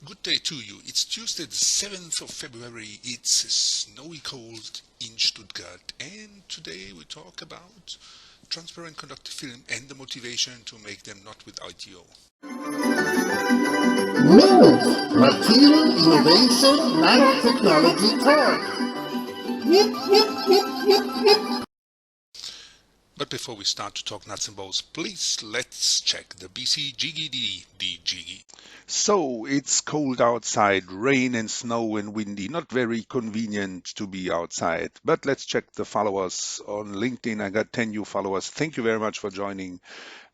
Good day to you. It's Tuesday the 7th of February. It's snowy cold in Stuttgart, and today we talk about transparent conductive film and the motivation to make them not with ITO. Minute Material Innovation Nanotechnology Talk. Yip, yip, yip, yip, yip. But before we start to talk nuts and bolts, please let's check the BCGGdge. So it's cold outside, rain and snow and windy, not very convenient to be outside. But let's check the followers on LinkedIn. I got 10 new followers. Thank you very much for joining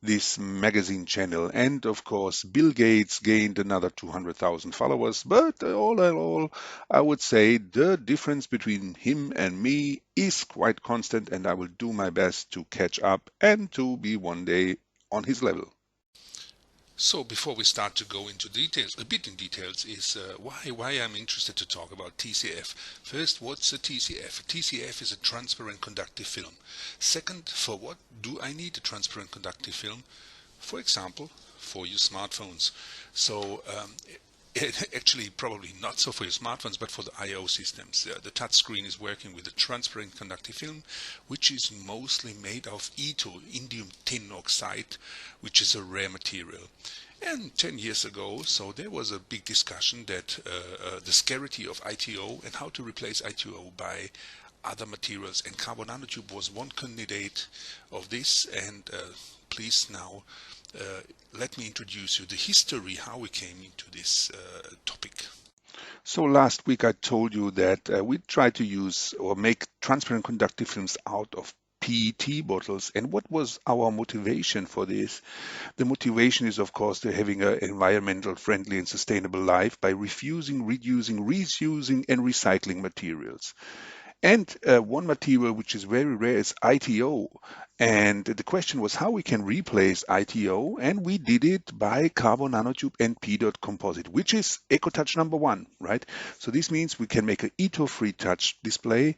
this magazine channel. And of course, Bill Gates gained another 200,000 followers. But all in all, I would say the difference between him and me is quite constant, and I will do my best to catch up and to be one day on his level. So before we start to go into details, a bit in details, is why I'm interested to talk about TCF. First, what's a TCF? A TCF is a transparent conductive film. Second, for what do I need a transparent conductive film? For example, for your smartphones. So actually probably not so for your smartphones, but for the I/O systems. The touch screen is working with a transparent conductive film, which is mostly made of ITO, indium tin oxide, which is a rare material. And 10 years ago, so there was a big discussion that the scarcity of ITO and how to replace ITO by other materials, and carbon nanotube was one candidate of this. And please now let me introduce you the history, how we came into this topic. So last week I told you that we try to use or make transparent conductive films out of PET bottles. And what was our motivation for this? The motivation is, of course, to having an environmental friendly and sustainable life by refusing, reducing, reusing, and recycling materials. And one material which is very rare is ITO. And the question was how we can replace ITO, and we did it by carbon nanotube and P-dot composite, which is EcoTouch number 1, right? So this means we can make an ITO-free touch display,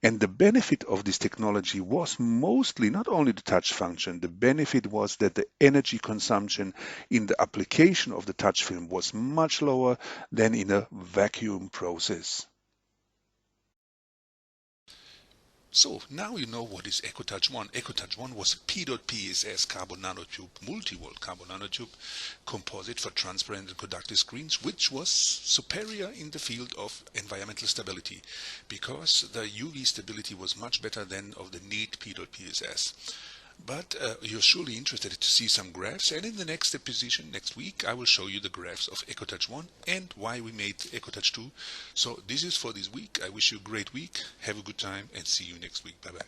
and the benefit of this technology was mostly not only the touch function, the benefit was that the energy consumption in the application of the touch film was much lower than in a vacuum process. So now you know what is EcoTouch 1. EcoTouch 1 was a P.PSS carbon nanotube, multi-volt carbon nanotube composite for transparent and conductive screens, which was superior in the field of environmental stability because the UV stability was much better than of the neat P.PSS. But you're surely interested to see some graphs, and in the next exposition next week I will show you the graphs of EcoTouch 1 and why we made EcoTouch 2. So this is for this week. I wish you a great week, have a good time, and see you next week. Bye bye.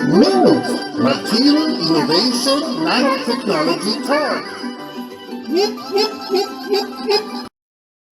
Minute Material Innovation Nanotechnology Talk. Yip, yip, yip, yip, yip.